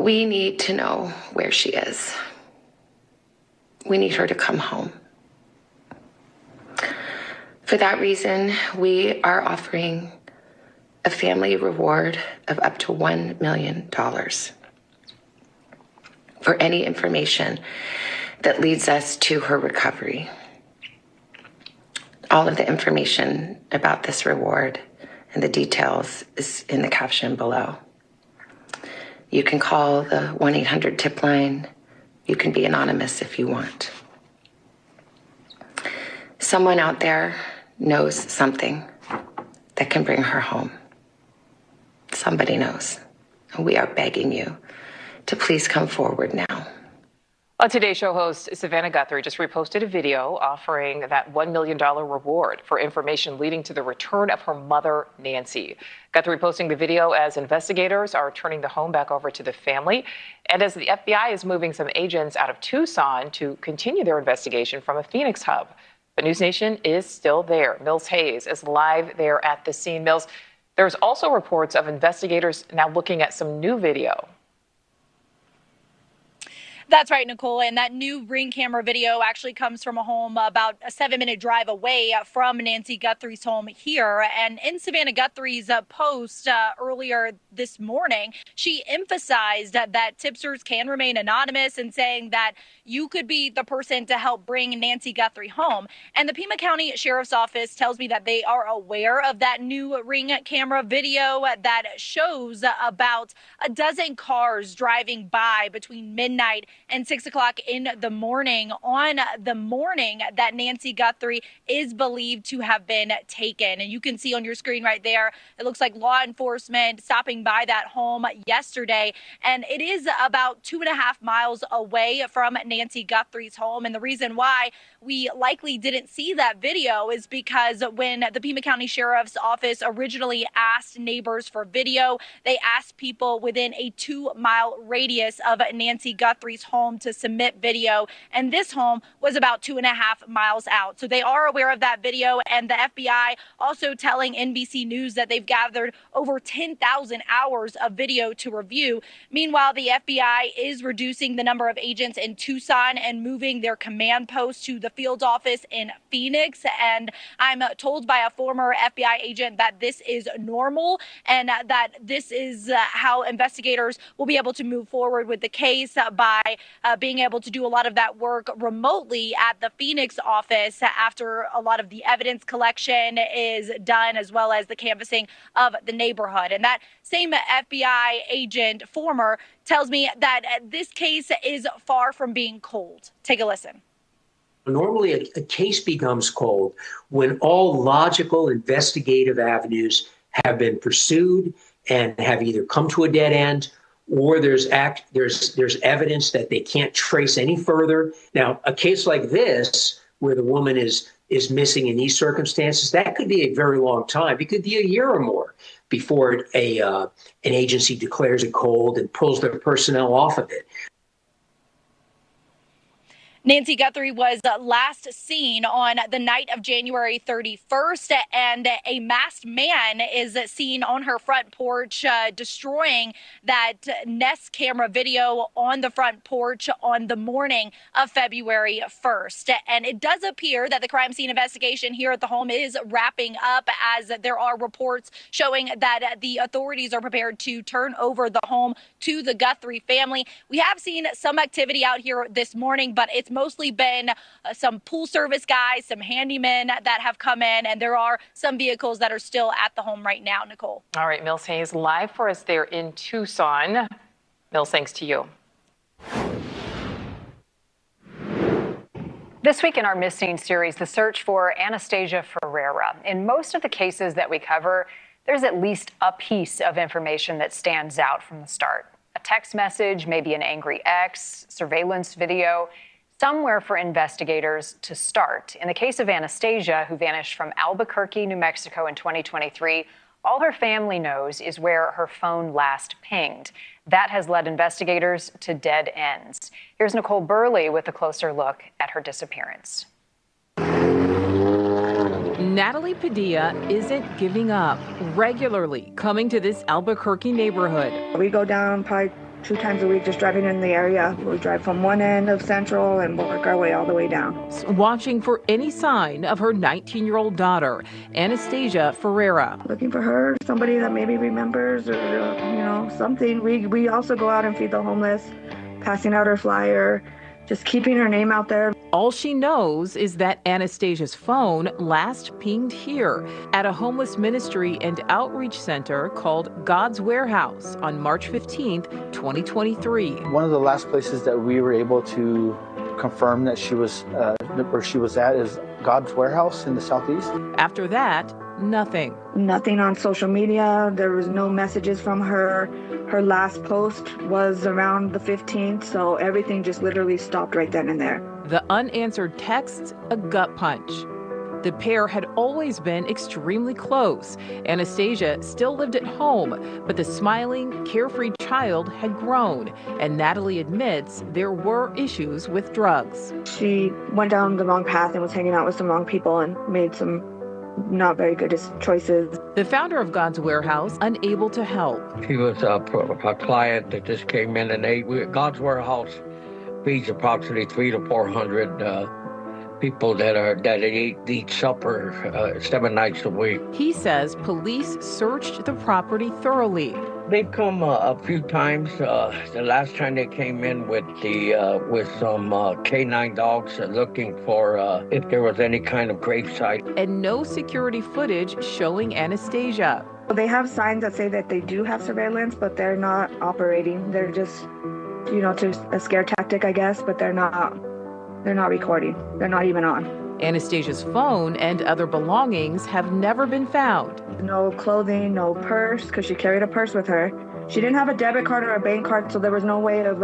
We need to know where she is. We need her to come home. For that reason, we are offering a family reward of up to $1 million for any information that leads us to her recovery. All of the information about this reward and the details is in the caption below. You can call the 1-800-TIP line. You can be anonymous if you want. Someone out there knows something that can bring her home. Somebody knows. And we are begging you to please come forward now. Today's show host Savannah Guthrie just reposted a video offering that $1 million reward for information leading to the return of her mother, Nancy. Guthrie posting the video as investigators are turning the home back over to the family and as the FBI is moving some agents out of Tucson to continue their investigation from a Phoenix hub. But News Nation is still there. Mills Hayes is live there at the scene. Mills, there's also reports of investigators now looking at some new video. That's right, Nicole. And that new Ring camera video actually comes from a home about a 7-minute drive away from Nancy Guthrie's home here. And in Savannah Guthrie's post earlier this morning, she emphasized that tipsters can remain anonymous and saying that you could be the person to help bring Nancy Guthrie home. And the Pima County Sheriff's Office tells me that they are aware of that new Ring camera video that shows about a dozen cars driving by between midnight and 6 o'clock in the morning on the morning that Nancy Guthrie is believed to have been taken. And you can see on your screen right there, it looks like law enforcement stopping by that home yesterday. And it is about 2.5 miles away from Nancy Guthrie's home. And the reason why we likely didn't see that video is because when the Pima County Sheriff's Office originally asked neighbors for video, they asked people within a 2-mile radius of Nancy Guthrie's home to submit video, and this home was about 2.5 miles out. So they are aware of that video, and the FBI also telling NBC News that they've gathered over 10,000 hours of video to review. Meanwhile, the FBI is reducing the number of agents in Tucson and moving their command post to the field office in Phoenix. And I'm told by a former FBI agent that this is normal and that this is how investigators will be able to move forward with the case by being able to do a lot of that work remotely at the Phoenix office after a lot of the evidence collection is done, as well as the canvassing of the neighborhood. And that same FBI agent, former, tells me that this case is far from being cold. Take a listen. Normally, a case becomes cold when all logical investigative avenues have been pursued and have either come to a dead end, or there's evidence that they can't trace any further. Now, a case like this, where the woman is missing in these circumstances, that could be a very long time. It could be a year or more before an agency declares it cold and pulls their personnel off of it. Nancy Guthrie was last seen on the night of January 31st, and a masked man is seen on her front porch destroying that Nest camera video on the front porch on the morning of February 1st. And it does appear that the crime scene investigation here at the home is wrapping up, as there are reports showing that the authorities are prepared to turn over the home to the Guthrie family. We have seen some activity out here this morning, but it's mostly been some pool service guys, some handymen that have come in, and there are some vehicles that are still at the home right now, Nicole. All right, Mills Hayes live for us there in Tucson. Mills, thanks to you. This week in our Missing series, the search for Anastasia Ferreira. In most of the cases that we cover, there's at least a piece of information that stands out from the start. A text message, maybe an angry ex, surveillance video, somewhere for investigators to start. In the case of Anastasia, who vanished from Albuquerque, New Mexico in 2023, all her family knows is where her phone last pinged. That has led investigators to dead ends. Here's Nicole Burley with a closer look at her disappearance. Natalie Padilla isn't giving up, regularly coming to this Albuquerque neighborhood. We go down probably 2 times a week just driving in the area. We drive from one end of Central and work our way all the way down. Watching for any sign of her 19-year-old daughter, Anastasia Ferreira. Looking for her, somebody that maybe remembers or, something. We also go out and feed the homeless, passing out her flyer, just keeping her name out there. All she knows is that Anastasia's phone last pinged here at a homeless ministry and outreach center called God's Warehouse on March 15th, 2023. One of the last places that we were able to confirm that she was where she was at is God's Warehouse in the southeast. After that, nothing. Nothing on social media. There was no messages from her. Her last post was around the 15th, so everything just literally stopped right then and there. The unanswered texts, a gut punch. The pair had always been extremely close. Anastasia still lived at home, but the smiling, carefree child had grown, and Natalie admits there were issues with drugs. She went down the wrong path and was hanging out with some wrong people and made some not very good choices. The founder of God's Warehouse, unable to help. She was a client that just came in and ate. God's Warehouse feeds approximately 300 to 400 people that eat supper 7 nights a week. He says police searched the property thoroughly. They've come a few times. The last time they came in with some canine dogs looking for if there was any kind of gravesite. And no security footage showing Anastasia. They have signs that say that they do have surveillance, but they're not operating. They're just, just a scare tactic, I guess, but they're not recording. They're not even on. Anastasia's phone and other belongings have never been found. No clothing, no purse, because she carried a purse with her. She didn't have a debit card or a bank card, so there was no way of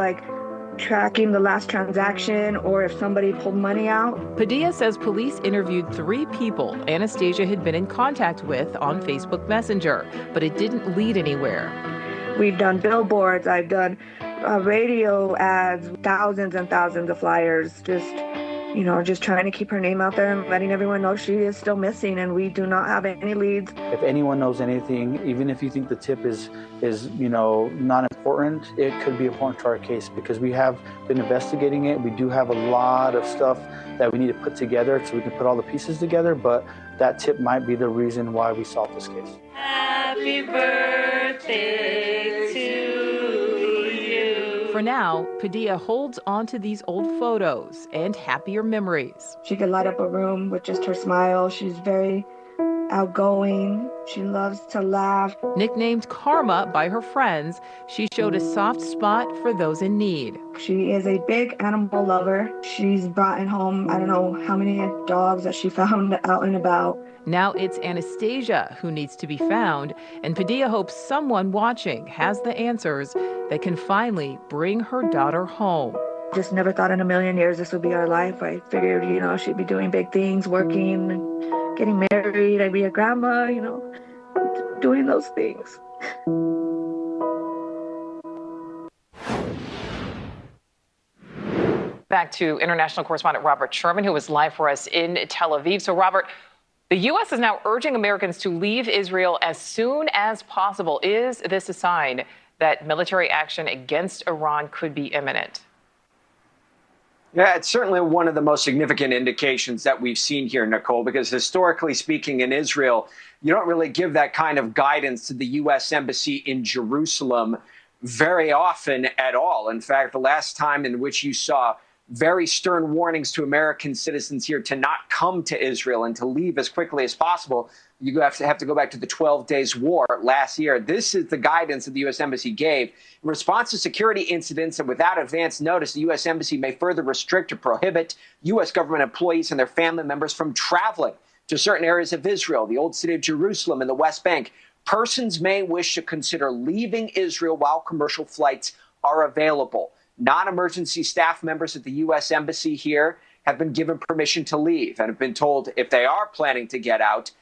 tracking the last transaction or if somebody pulled money out. Padilla says police interviewed 3 people Anastasia had been in contact with on Facebook Messenger, but it didn't lead anywhere. We've done billboards, I've done radio ads, thousands and thousands of flyers, just trying to keep her name out there and letting everyone know she is still missing and we do not have any leads. If anyone knows anything, even if you think the tip is not important, it could be important to our case because we have been investigating it. We do have a lot of stuff that we need to put together so we can put all the pieces together, but that tip might be the reason why we solved this case. Happy birthday to you. For now, Padilla holds on to these old photos and happier memories. She could light up a room with just her smile. She's very outgoing. She loves to laugh. Nicknamed Karma by her friends, she showed a soft spot for those in need. She is a big animal lover. She's brought in home, I don't know how many dogs that she found out and about. Now it's Anastasia who needs to be found, and Padilla hopes someone watching has the answers that can finally bring her daughter home. Just never thought in a million years this would be our life. I figured, she'd be doing big things, working, and getting married. I'd be a grandma, doing those things. Back to international correspondent Robert Sherman, who is live for us in Tel Aviv. So, Robert, the U.S. is now urging Americans to leave Israel as soon as possible. Is this a sign that military action against Iran could be imminent? Yeah, it's certainly one of the most significant indications that we've seen here, Nicole, because historically speaking in Israel, you don't really give that kind of guidance to the U.S. Embassy in Jerusalem very often at all. In fact, the last time in which you saw very stern warnings to American citizens here to not come to Israel and to leave as quickly as possible, you have to go back to the 12 Days War last year. This is the guidance that the U.S. Embassy gave. In response to security incidents and without advance notice, the U.S. Embassy may further restrict or prohibit U.S. government employees and their family members from traveling to certain areas of Israel, the Old City of Jerusalem and the West Bank. Persons may wish to consider leaving Israel while commercial flights are available. Non-emergency staff members at the U.S. Embassy here have been given permission to leave and have been told if they are planning to get out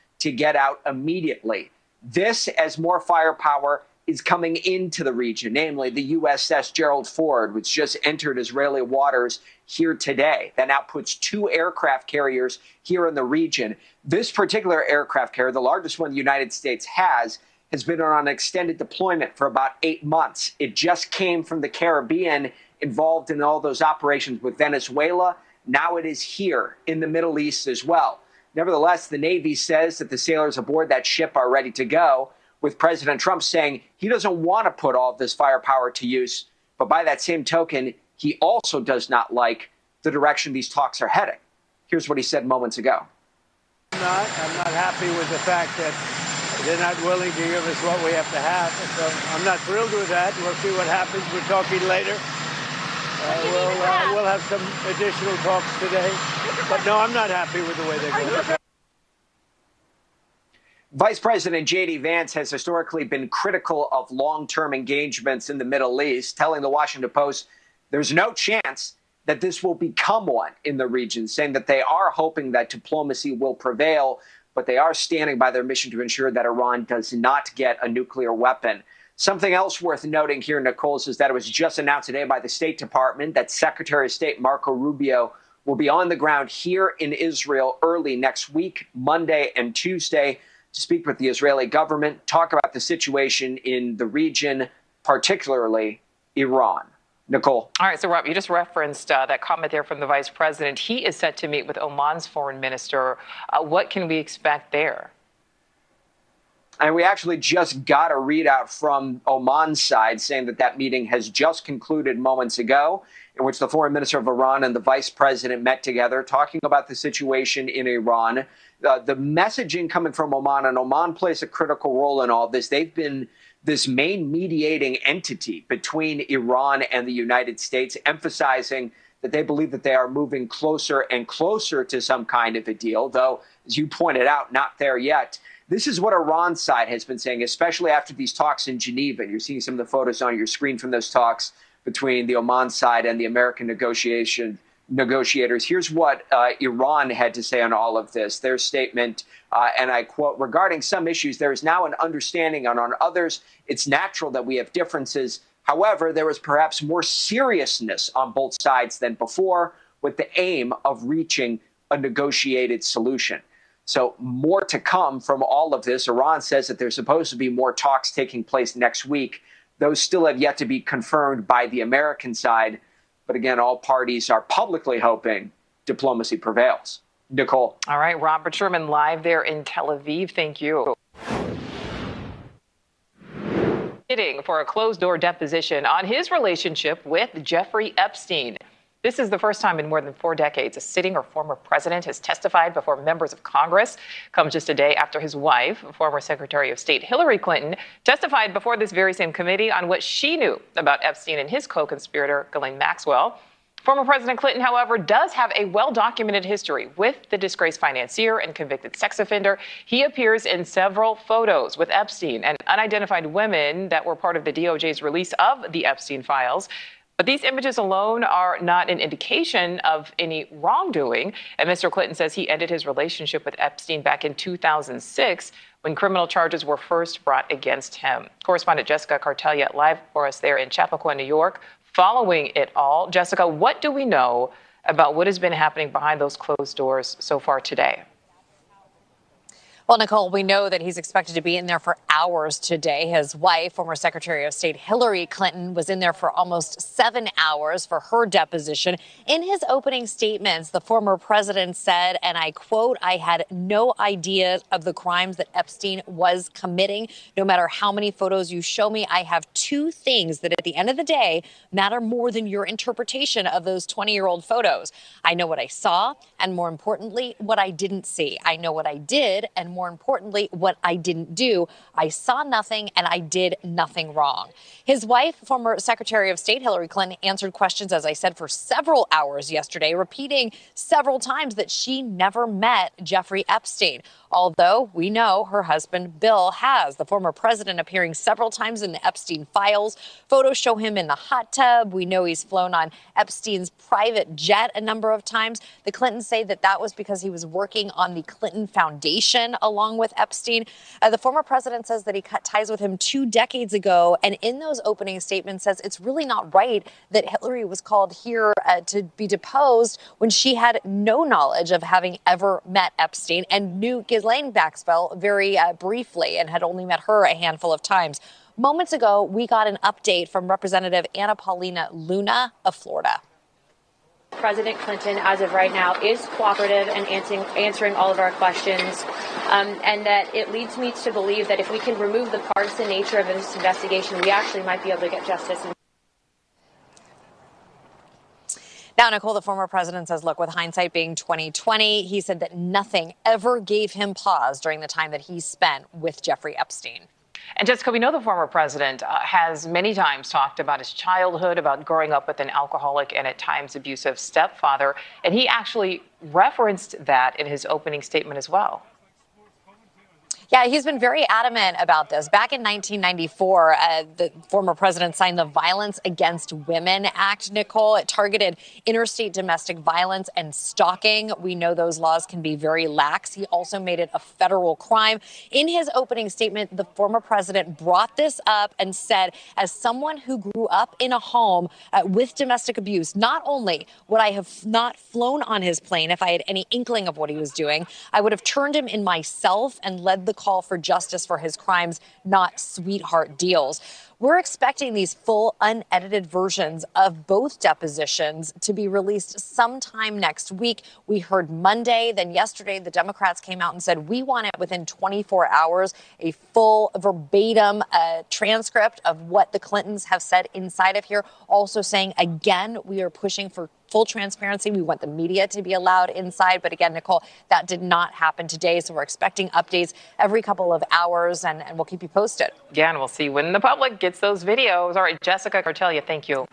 immediately. This, as more firepower is coming into the region, namely the USS Gerald Ford, which just entered Israeli waters here today. That now puts 2 aircraft carriers here in the region. This particular aircraft carrier, the largest one the United States has, has been on an extended deployment for about 8 months. It just came from the Caribbean, involved in all those operations with Venezuela. Now it is here in the Middle East as well. Nevertheless, the Navy says that the sailors aboard that ship are ready to go, with President Trump saying he doesn't want to put all of this firepower to use. But by that same token, he also does not like the direction these talks are heading. Here's what he said moments ago. I'm not happy with the fact that they're not willing to give us what we have to have. So I'm not thrilled with that. We'll see what happens. We're talking later. We'll have some additional talks today. But no, I'm not happy with the way they're going. Vice President J.D. Vance has historically been critical of long-term engagements in the Middle East, telling the Washington Post there's no chance that this will become one in the region, saying that they are hoping that diplomacy will prevail, but they are standing by their mission to ensure that Iran does not get a nuclear weapon. Something else worth noting here, Nicole, is that it was just announced today by the State Department that Secretary of State Marco Rubio will be on the ground here in Israel early next week, Monday and Tuesday, to speak with the Israeli government, talk about the situation in the region, particularly Iran. Nicole. All right, so Rob, you just referenced that comment there from the vice president. He is set to meet with Oman's foreign minister. What can we expect there? And we actually just got a readout from Oman's side saying that that meeting has just concluded moments ago, in which the foreign minister of Iran and the vice president met together talking about the situation in Iran. The messaging coming from Oman, and Oman plays a critical role in all this. They've been this main mediating entity between Iran and the United States, emphasizing that they believe that they are moving closer and closer to some kind of a deal, though, as you pointed out, not there yet. This is what Iran's side has been saying, especially after these talks in Geneva. You're seeing some of the photos on your screen from those talks between the Oman side and the American negotiators. Here's what Iran had to say on all of this. Their statement, and I quote, regarding some issues, there is now an understanding, and on others, it's natural that we have differences. However, there is perhaps more seriousness on both sides than before, with the aim of reaching a negotiated solution. So more to come from all of this. Iran says that there's supposed to be more talks taking place next week. Those still have yet to be confirmed by the American side. But again, all parties are publicly hoping diplomacy prevails. Nicole. All right, Robert Sherman live there in Tel Aviv. Thank you. Sitting for a closed-door deposition on his relationship with Jeffrey Epstein. This is the first time in more than 4 decades a sitting or former president has testified before members of Congress. Comes just a day after his wife, former Secretary of State Hillary Clinton, testified before this very same committee on what she knew about Epstein and his co-conspirator, Ghislaine Maxwell. Former President Clinton, however, does have a well-documented history with the disgraced financier and convicted sex offender. He appears in several photos with Epstein and unidentified women that were part of the DOJ's release of the Epstein files. But these images alone are not an indication of any wrongdoing. And Mr. Clinton says he ended his relationship with Epstein back in 2006 when criminal charges were first brought against him. Correspondent Jessica Cartelia live for us there in Chappaqua, New York, following it all. Jessica, what do we know about what has been happening behind those closed doors so far today? Well, Nicole, we know that he's expected to be in there for hours today. His wife, former Secretary of State Hillary Clinton, was in there for almost 7 hours for her deposition. In his opening statements, the former president said, and I quote, "I had no idea of the crimes that Epstein was committing. No matter how many photos you show me, I have 2 things that at the end of the day matter more than your interpretation of those 20-year-old photos. I know what I saw, and more importantly, what I didn't see. I know what I did, and more importantly, what I didn't do. I saw nothing and I did nothing wrong." His wife, former Secretary of State Hillary Clinton, answered questions, as I said, for several hours yesterday, repeating several times that she never met Jeffrey Epstein. Although we know her husband, Bill, has. The former president appearing several times in the Epstein files. Photos show him in the hot tub. We know he's flown on Epstein's private jet a number of times. The Clintons say that that was because he was working on the Clinton Foundation along with Epstein. The former president says that he cut ties with him 2 decades ago. And in those opening statements says it's really not right that Hillary was called here to be deposed when she had no knowledge of having ever met Epstein and knew Ghislaine Maxwell very briefly and had only met her a handful of times. Moments ago, we got an update from Representative Anna Paulina Luna of Florida. President Clinton, as of right now, is cooperative and answering all of our questions, and that it leads me to believe that if we can remove the partisan nature of this investigation, we actually might be able to get justice. Now, Nicole, the former president says, look, with hindsight being 20/20, he said that nothing ever gave him pause during the time that he spent with Jeffrey Epstein. And Jessica, we know the former president has many times talked about his childhood, about growing up with an alcoholic and at times abusive stepfather. And he actually referenced that in his opening statement as well. Yeah, he's been very adamant about this. Back in 1994, the former president signed the Violence Against Women Act, Nicole. It targeted interstate domestic violence and stalking. We know those laws can be very lax. He also made it a federal crime. In his opening statement, the former president brought this up and said, as someone who grew up in a home with domestic abuse, not only would I have not flown on his plane if I had any inkling of what he was doing, I would have turned him in myself and led the call for justice for his crimes, not sweetheart deals. We're expecting these full, unedited versions of both depositions to be released sometime next week. We heard Monday, then yesterday, the Democrats came out and said, we want it within 24 hours, a full verbatim transcript of what the Clintons have said inside of here. Also saying, again, we are pushing for full transparency. We want the media to be allowed inside. But again, Nicole, that did not happen today. So we're expecting updates every couple of hours, and we'll keep you posted. Yeah, and we'll see when the public gets those videos. All right, Jessica Cartelia, thank you.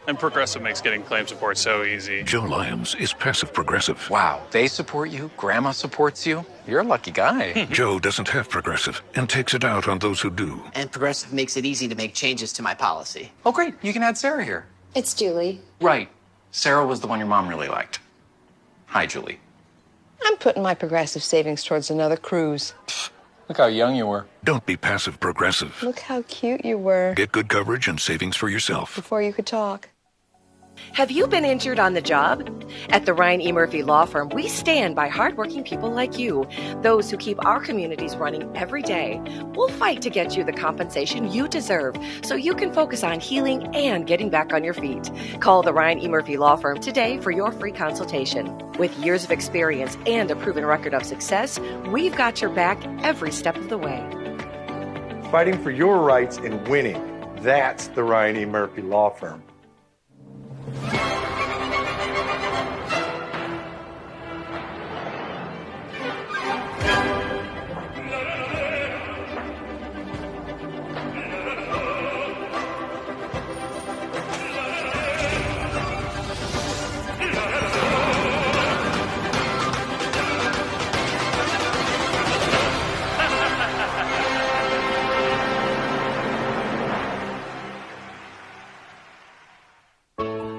And Progressive makes getting claim support so easy. Joe Lyons is passive Progressive. Wow, they support you, Grandma supports you. You're a lucky guy. Joe doesn't have Progressive and takes it out on those who do. And Progressive makes it easy to make changes to my policy. Oh, great. You can add Sarah here. It's Julie. Right. Sarah was the one your mom really liked. Hi, Julie. I'm putting my Progressive savings towards another cruise. Look how young you were. Don't be passive Progressive. Look how cute you were. Get good coverage and savings for yourself. Before you could talk. Have you been injured on the job? At the Ryan E. Murphy Law Firm, we stand by hardworking people like you, those who keep our communities running every day. We'll fight to get you the compensation you deserve so you can focus on healing and getting back on your feet. Call the Ryan E. Murphy Law Firm today for your free consultation. With years of experience and a proven record of success, we've got your back every step of the way. Fighting for your rights and winning. That's the Ryan E. Murphy Law Firm.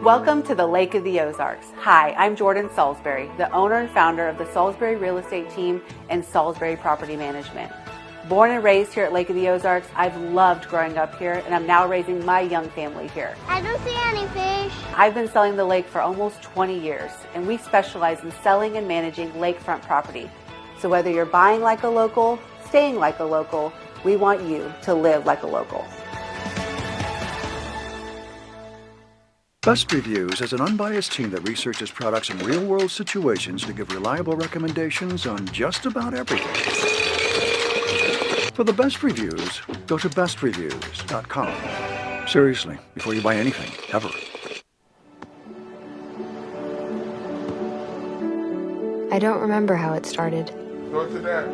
Welcome to the Lake of the Ozarks. Hi, I'm Jordan Salisbury, the owner and founder of the Salisbury Real Estate Team and Salisbury Property Management. Born and raised here at Lake of the Ozarks, I've loved growing up here, and I'm now raising my young family here. I don't see any fish. I've been selling the lake for almost 20 years, and we specialize in selling and managing lakefront property. So whether you're buying like a local, staying like a local, we want you to live like a local. Best Reviews is an unbiased team that researches products in real-world situations to give reliable recommendations on just about everything. For the best reviews, go to bestreviews.com. Seriously, before you buy anything, ever. I don't remember how it started. Go to that.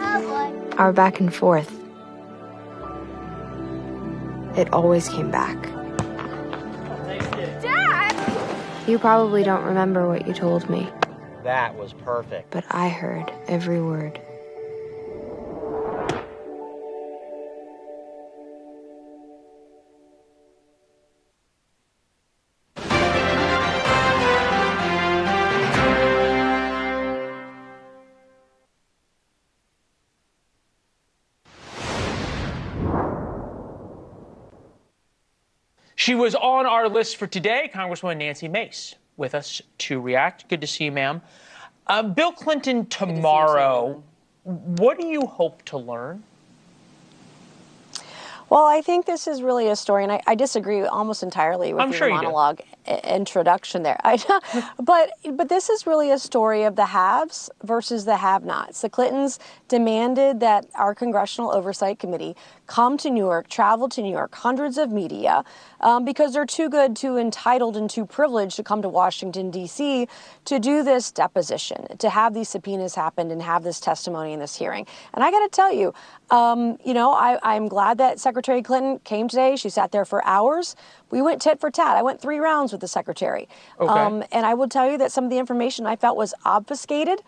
Oh boy. Our back and forth. It always came back. Dad! You probably don't remember what you told me, That was perfect. but I heard every word. She was on our list for today, Congresswoman Nancy Mace, with us to react. Good to see you, ma'am. Bill Clinton tomorrow, what do you hope to learn? Well, I think this is really a story, and I disagree almost entirely with your monologue introduction there. But this is really a story of the haves versus the have-nots. The Clintons demanded that our Congressional Oversight Committee come to New York, travel to New York, hundreds of media, because they're too good, too entitled, and too privileged to come to Washington, D.C. to do this deposition, to have these subpoenas happen and have this testimony in this hearing. And I got to tell you, I'm glad that Secretary Clinton came today. She sat there for hours. We went tit for tat. I went 3 rounds with the secretary. Okay. And I will tell you that some of the information I felt was obfuscated.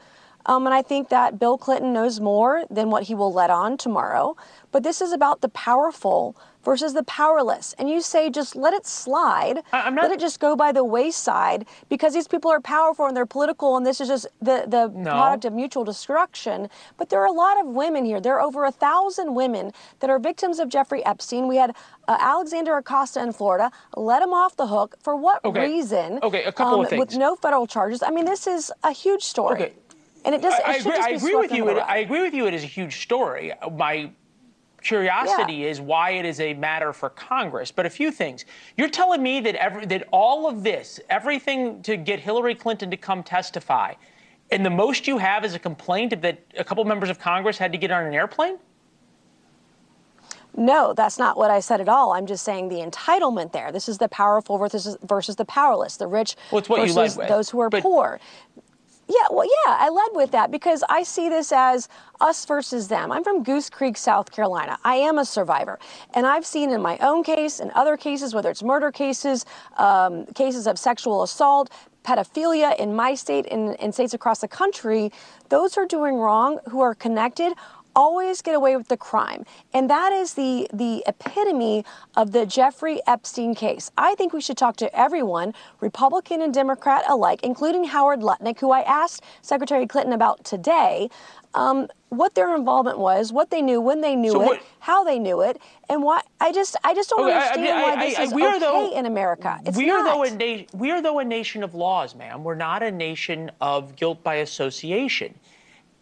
And I think that Bill Clinton knows more than what he will let on tomorrow. But this is about the powerful versus the powerless. And you say, just let it slide. Let it just go by the wayside because these people are powerful and they're political and this is just the product of mutual destruction. But there are a lot of women here. There are over 1,000 women that are victims of Jeffrey Epstein. We had Alexander Acosta in Florida. Let him off the hook. For what reason? Okay, a couple of things. With no federal charges. I mean, this is a huge story. Okay. And I agree with you. I agree with you. It is a huge story. My curiosity is why it is a matter for Congress. But a few things. You're telling me that all of this, everything to get Hillary Clinton to come testify, and the most you have is a complaint that a couple members of Congress had to get on an airplane? No, that's not what I said at all. I'm just saying the entitlement there. This is the powerful versus the powerless, the rich versus those who are poor. Yeah, I led with that because I see this as us versus them. I'm from Goose Creek, South Carolina. I am a survivor. And I've seen in my own case and other cases, whether it's murder cases, cases of sexual assault, pedophilia in my state and in states across the country, those who are doing wrong, who are connected, always get away with the crime. And that is the epitome of the Jeffrey Epstein case. I think we should talk to everyone, Republican and Democrat alike, including Howard Lutnick, who I asked Secretary Clinton about today, what their involvement was, what they knew, when they knew it, how they knew it, and why. I just don't understand why this is okay in America. It's not. We are, though, a nation of laws, ma'am. We're not a nation of guilt by association.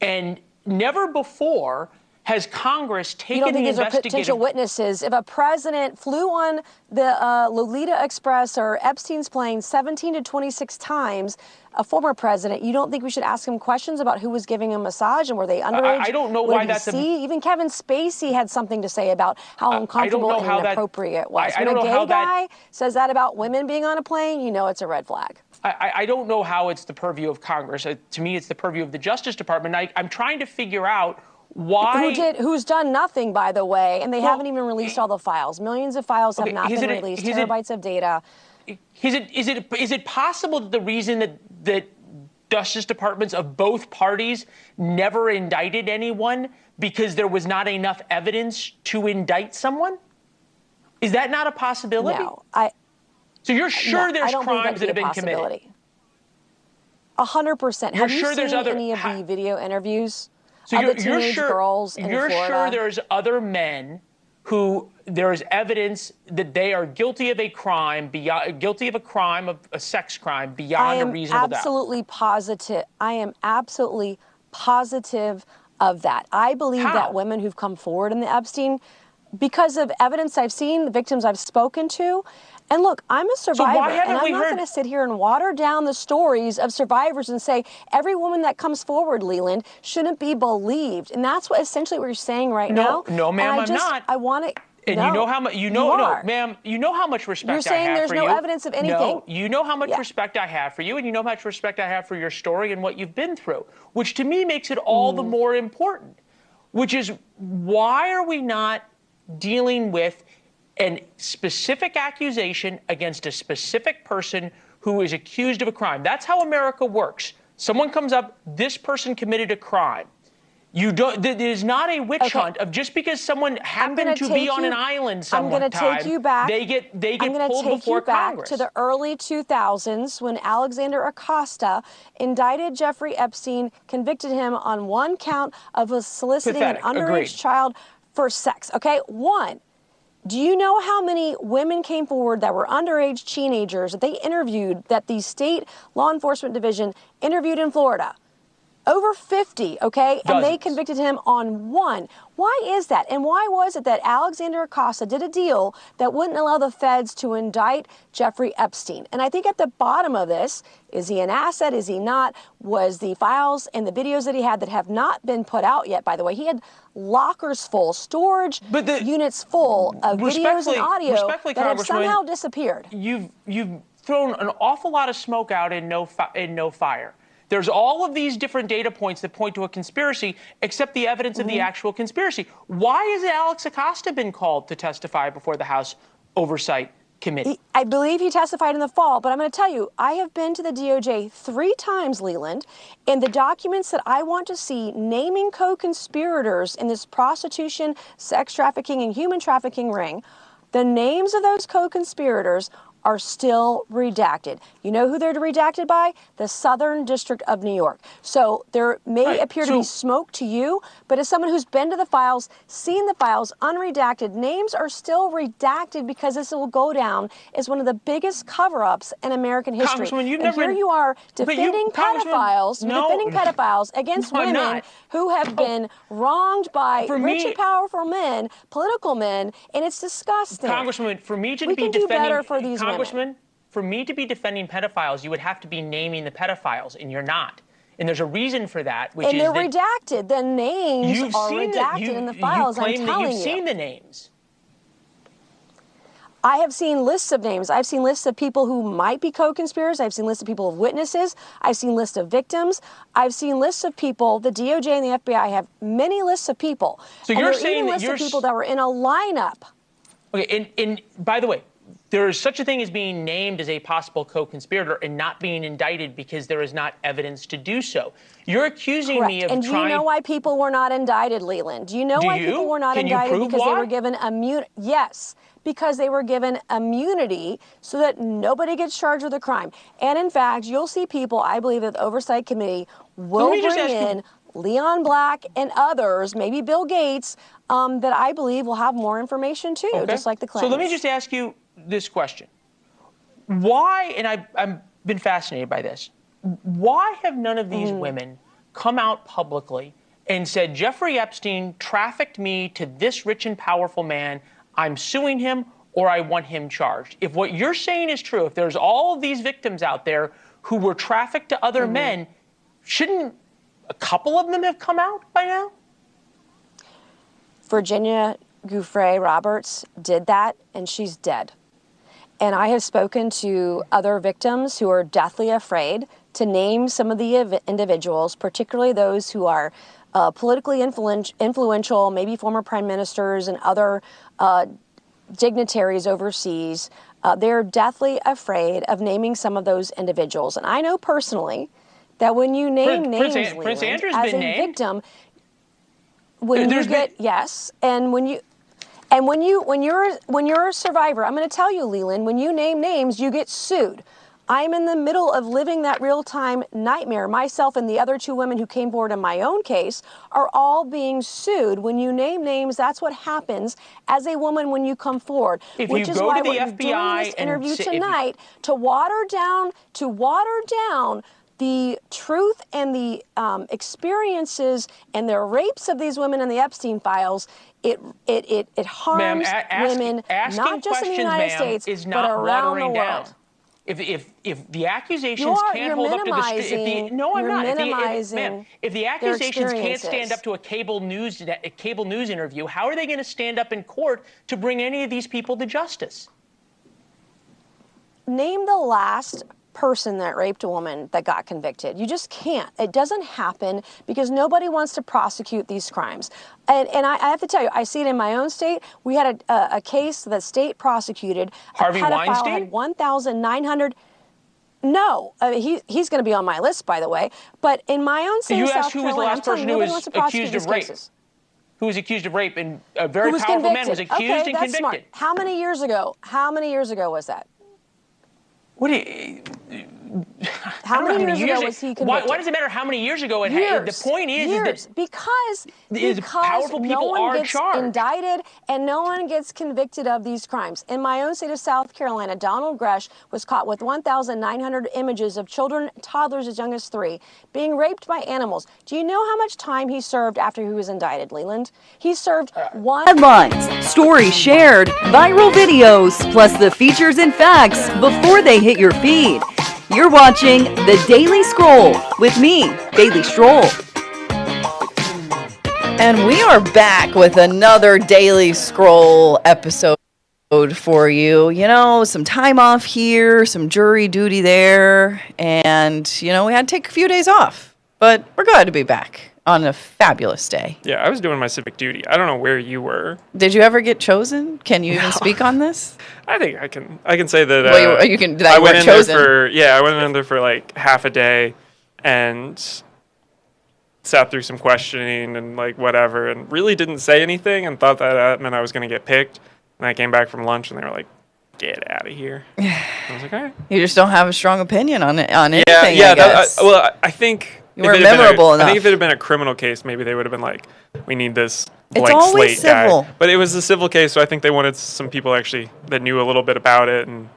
And never before has Congress taken the investigative... You don't think these are potential witnesses? If a president flew on the Lolita Express or Epstein's plane 17 to 26 times, a former president, you don't think we should ask him questions about who was giving him a massage and were they underage? I don't know why that's... Even Kevin Spacey had something to say about how uncomfortable and inappropriate it was. When a gay guy says that about women being on a plane, you know it's a red flag. I don't know how it's the purview of Congress. To me, it's the purview of the Justice Department. I'm trying to figure out why... Who's done nothing, by the way, and they haven't even released all the files. Millions of files have not been released, terabytes of data. Is it possible that the reason that Justice Departments of both parties never indicted anyone because there was not enough evidence to indict someone? Is that not a possibility? No, So you're sure there's crimes that have been committed? 100%. Have you seen any of the video interviews of the teenage girls in Florida? You're sure there's other men who there is evidence that they are guilty of a crime, of a sex crime, beyond a reasonable doubt? I am absolutely positive of that. I believe that women who've come forward in the Epstein, because of evidence I've seen, the victims I've spoken to, and look, I'm a survivor, and I'm not going to sit here and water down the stories of survivors and say every woman that comes forward, Leland, shouldn't be believed. And that's essentially what you're saying right now. No, ma'am, I'm not. I want to... And you know how much, ma'am, you know how much respect I have for you. You're saying there's no evidence of anything. No, you know how much respect I have for you, and you know how much respect I have for your story and what you've been through, which to me makes it all the more important, which is why are we not dealing with a specific accusation against a specific person who is accused of a crime? That's how America works. Someone comes up, this person committed a crime. It is not a witch hunt of just because someone happened to be on an island sometime. I'm going to take you back. They get pulled before Congress. I'm going to take you back to the early 2000s when Alexander Acosta indicted Jeffrey Epstein, convicted him on one count of soliciting an underage child for sex. Okay, one. Do you know how many women came forward that were underage teenagers that they interviewed, that the state law enforcement division interviewed in Florida? Over 50, okay? And they convicted him on 1. Why is that? And why was it that Alexander Acosta did a deal that wouldn't allow the feds to indict Jeffrey Epstein? And I think at the bottom of this, is he an asset? Is he not? Was the files and the videos that he had that have not been put out yet, by the way. He had lockers full, storage units full of videos and audio that have somehow disappeared. You've thrown an awful lot of smoke out in no fire. There's all of these different data points that point to a conspiracy, except the evidence of the actual conspiracy. Why has Alex Acosta been called to testify before the House Oversight Committee? I believe he testified in the fall, but I'm going to tell you, I have been to the DOJ 3 times, Leland, and the documents that I want to see naming co-conspirators in this prostitution, sex trafficking, and human trafficking ring, the names of those co-conspirators are still redacted. You know who they're redacted by? The Southern District of New York. So there may appear to be smoke to you, but as someone who's been to the files, seen the files, unredacted, names are still redacted because this will go down as one of the biggest cover-ups in American history. Congresswoman, you've and here you are defending pedophiles, pedophiles against women who have been wronged by rich and powerful men, political men, and it's disgusting. Congresswoman, for me to we be can defending do better for these Congressman, for me to be defending pedophiles, you would have to be naming the pedophiles, and you're not. And there's a reason for that, which is they're redacted. The names are redacted in the files. You claim that you've you. seen the names. I have seen lists of names. I've seen lists of people who might be co-conspirators. I've seen lists of people of witnesses. I've seen lists of victims. I've seen lists of people. The DOJ and the FBI have many lists of people. So and you're there are saying even that lists you're of people that were in a lineup. Okay, and by the way, there is such a thing as being named as a possible co-conspirator and not being indicted because there is not evidence to do so. You're accusing me of trying... And do you know why people were not indicted, Leland? Do you know why people were not indicted? Because they were given immunity. Yes, because they were given immunity so that nobody gets charged with a crime. And in fact, you'll see people, I believe, that the Oversight Committee will bring in Leon Black and others, maybe Bill Gates, that I believe will have more information too, just like the Clintons. So let me just ask you this question. Why, and I've been fascinated by this, why have none of these women come out publicly and said, Jeffrey Epstein trafficked me to this rich and powerful man, I'm suing him, or I want him charged? If what you're saying is true, if there's all of these victims out there who were trafficked to other men, shouldn't a couple of them have come out by now? Virginia Giuffre Roberts did that, and she's dead. And I have spoken to other victims who are deathly afraid to name some of the individuals, particularly those who are politically influential, maybe former prime ministers and other dignitaries overseas. They're deathly afraid of naming some of those individuals. And I know personally that when you name names, Prince Andrew's as been a named. victim, when you get and when you. And when you're a survivor, I'm going to tell you, Leland, when you name names, you get sued. I'm in the middle of living that real-time nightmare. Myself and the other 2 women who came forward in my own case are all being sued. When you name names, that's what happens as a woman when you come forward. Which is why we're doing this interview tonight to water down the truth and the experiences and the rapes of these women in the Epstein files. It harms women, not just in the United States, but around the world. If the accusations can't hold up to the street, no, I'm not. If the accusations can't stand up to a cable news interview, how are they going to stand up in court to bring any of these people to justice? Name the last person that raped a woman that got convicted. You just can't. It doesn't happen because nobody wants to prosecute these crimes. And I have to tell you, I see it in my own state. We had a case that state prosecuted. Harvey Weinstein? Had 1,900. No, he's going to be on my list, by the way. But in my own state, South Carolina, who was the last person who was accused of rape? Who was accused of rape, and a very powerful man was accused and convicted. Smart. How many years ago was that? What do you... How many years ago was he convicted? Why does it matter how many years ago? Years. The point is that because powerful people no one are gets charged. indicted and no one gets convicted of these crimes. In my own state of South Carolina, Donald Gresh was caught with 1,900 images of children, toddlers as young as 3, being raped by animals. Do you know how much time he served after he was indicted, Leland? He served one... Headlines, stories shared, viral videos, plus the features and facts before they hit your feed. You're watching The Daily Scroll with me, Bailey Stroll. And we are back with another Daily Scroll episode for you. You know, some time off here, some jury duty there, and, you know, we had to take a few days off. But we're glad to be back on a fabulous day. Yeah, I was doing my civic duty. I don't know where you were. Did you ever get chosen? Can you even speak on this? I think I can say that. Well, you can. That I you went weren't in chosen. there I went in there for like half a day, and sat through some questioning and like whatever, and really didn't say anything, and thought that meant I was going to get picked. And I came back from lunch, and they were like, "Get out of here." I was like, "All right." You just don't have a strong opinion on it, on anything. Yeah. I guess. I think. You were memorable enough. I think if it had been a criminal case, maybe they would have been like, we need this It's blank always slate civil. guy. But it was a civil case, so I think they wanted some people actually that knew a little bit about it and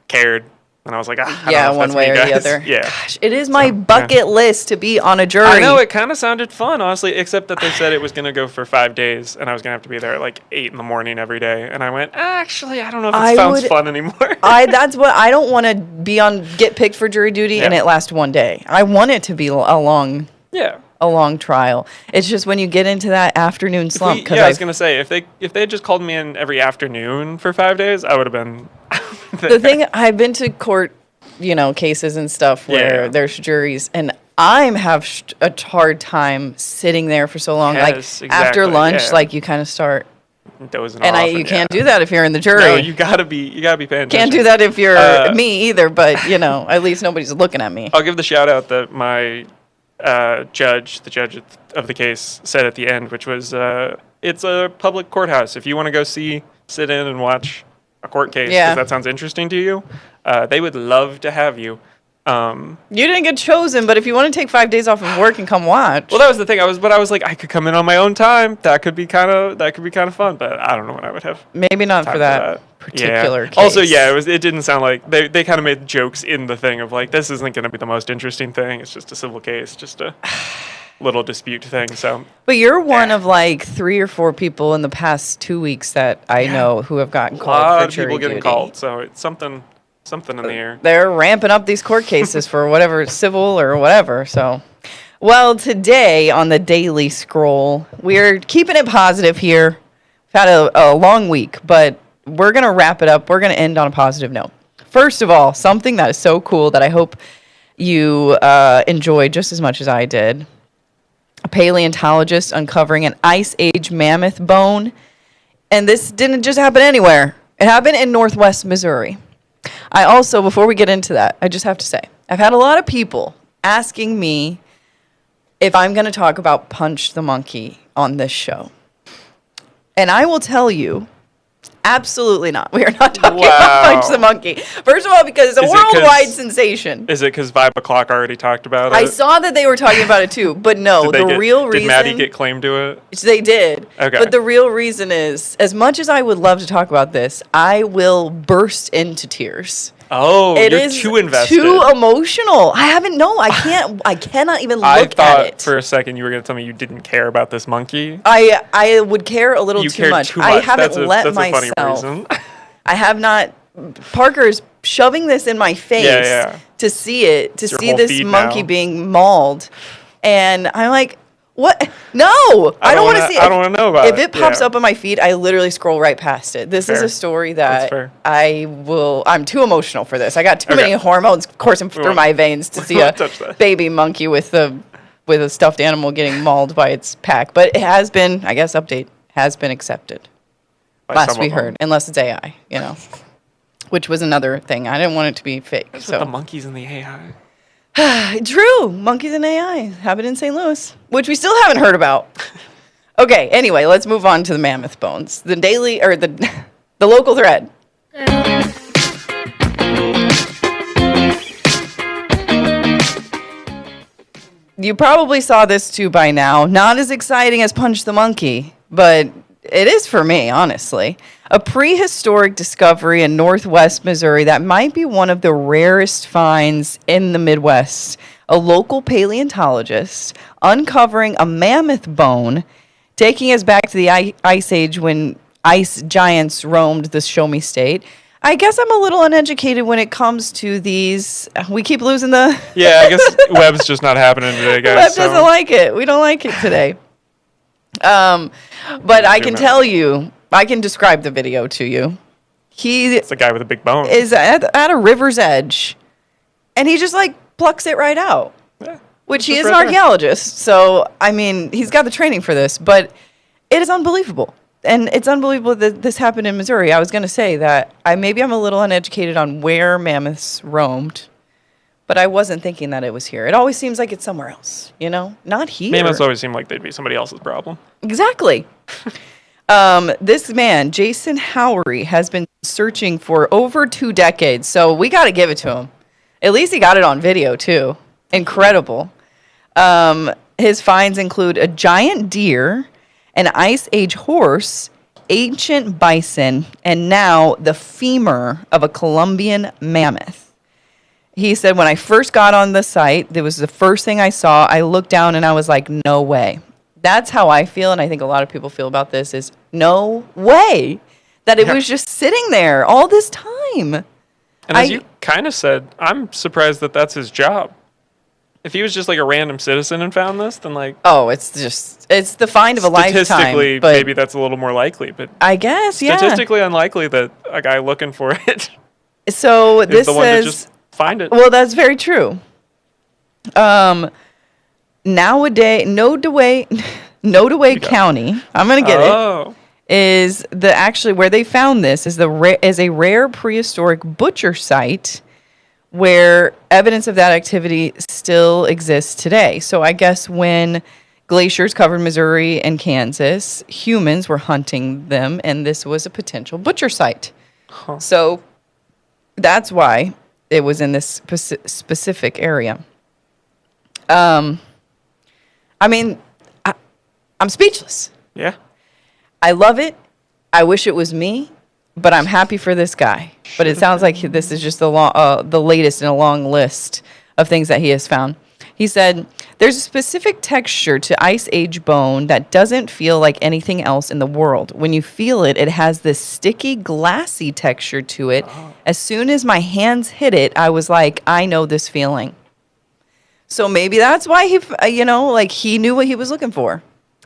cared. And I was like, I don't know if one that's way me, or the guys. other. Yeah. Gosh, it is my bucket list to be on a jury. I know, it kind of sounded fun, honestly, except that they said it was going to go for 5 days, and I was going to have to be there at like 8 in the morning every day. And I went, actually, I don't know if it sounds fun anymore. That's what I don't want to get picked for jury duty and it lasts 1 day. I want it to be a long trial. It's just when you get into that afternoon slump. I was going to say, if they had just called me in every afternoon for 5 days, I would have been The thing, I've been to court, cases and stuff where there's juries, and I have a hard time sitting there for so long. Yes, like after exactly, lunch, like you kind of start dozing and off. You can't do that if you're in the jury. No, you gotta be paying attention. Can't do that if you're me either. But at least nobody's looking at me. I'll give the shout out that my the judge of the case said at the end, which was, it's a public courthouse. If you want to go sit in and watch a court case, because that sounds interesting to you, they would love to have you. You didn't get chosen, but if you want to take 5 days off of work and come watch. Well, that was the thing. I was like, I could come in on my own time. That could be kind of fun, but I don't know when I would have. Maybe not for that particular case. Also, it didn't sound like they kind of made jokes in the thing of like, this isn't going to be the most interesting thing. It's just a civil case, just a little dispute thing. So. But you're one of like 3 or 4 people in the past 2 weeks that I know who have gotten called for jury people getting duty. called, so it's something in the air. They're ramping up these court cases for whatever, civil or whatever. So, well, today on the Daily Scroll, we're keeping it positive here. We've had a long week, but we're going to wrap it up. We're going to end on a positive note. First of all, something that is so cool that I hope you enjoyed just as much as I did. A paleontologist uncovering an Ice Age mammoth bone. And this didn't just happen anywhere. It happened in Northwest Missouri. I also, before we get into that, I just have to say, I've had a lot of people asking me if I'm going to talk about Punch the Monkey on this show. And I will tell you, absolutely not. We are not talking about Punch the Monkey. First of all, because it's a worldwide sensation. Is it because Vibe O'Clock already talked about it? I saw that they were talking about it too, but no, the real reason... Did Maddie get claim to it? They did. Okay. But the real reason is, as much as I would love to talk about this, I will burst into tears. Oh, it you're is too invested. Too emotional. I cannot even look at it. I thought for a second you were going to tell me you didn't care about this monkey. I would care a little too much. Too much. I haven't that's myself. A funny reason. I have not. Parker is shoving this in my face to see it, to see this monkey being mauled. And I'm like, what? No, I don't want to see it. I don't want to know about it. If it pops up on my feed, I literally scroll right past it. This is a story that I'm too emotional for this. I got too many hormones coursing through my veins to see a baby monkey with a stuffed animal getting mauled by its pack. But it has been, I guess, has been accepted. Last we heard, unless it's AI, which was another thing. I didn't want it to be fake. That's with the monkeys and the AI. True. Monkeys and AI have it in St. Louis, which we still haven't heard about. Okay, anyway, let's move on to the mammoth bones. The daily, or the local thread. You probably saw this too by now. Not as exciting as Punch the Monkey, but it is for me, honestly. A prehistoric discovery in northwest Missouri that might be one of the rarest finds in the Midwest. A local paleontologist uncovering a mammoth bone, taking us back to the Ice Age when ice giants roamed the Show Me State. I guess I'm a little uneducated when it comes to these. We keep losing the... Yeah, I guess Webb's just not happening today, guys. Webb doesn't like it. We don't like it today. But I can tell you, I can describe the video to you. It's the guy with a big bone. Is at a river's edge, and he just like plucks it right out. Yeah, which he is an archaeologist, so I mean he's got the training for this. But it is unbelievable, and it's unbelievable that this happened in Missouri. I was going to say that maybe I'm a little uneducated on where mammoths roamed. But I wasn't thinking that it was here. It always seems like it's somewhere else, not here. Mammoths always seem like they'd be somebody else's problem. Exactly. This man, Jason Howery, has been searching for over 2 decades, so we got to give it to him. At least he got it on video, too. Incredible. His finds include a giant deer, an Ice Age horse, ancient bison, and now the femur of a Colombian mammoth. He said, when I first got on the site, that was the first thing I saw. I looked down and I was like, no way. That's how I feel, and I think a lot of people feel about this, is no way that it was just sitting there all this time. And as you kind of said, I'm surprised that that's his job. If he was just like a random citizen and found this, then like... Oh, it's the find of a lifetime. Statistically, maybe that's a little more likely, but... I guess, yeah. Statistically unlikely that a guy looking for it so is this the one says, to just find it. Well, that's very true. Nowadays, Nodaway County, I'm going to get it, is actually where they found this is a rare prehistoric butcher site where evidence of that activity still exists today. So I guess when glaciers covered Missouri and Kansas, humans were hunting them, and this was a potential butcher site. Huh. So that's why it was in this specific area. I mean, I'm speechless. Yeah. I love it. I wish it was me, but I'm happy for this guy. But it sounds like this is just the latest in a long list of things that he has found. He said, there's a specific texture to Ice Age bone that doesn't feel like anything else in the world. When you feel it, it has this sticky, glassy texture to it. Oh. As soon as my hands hit it, I was like, I know this feeling. So maybe that's why he knew what he was looking for.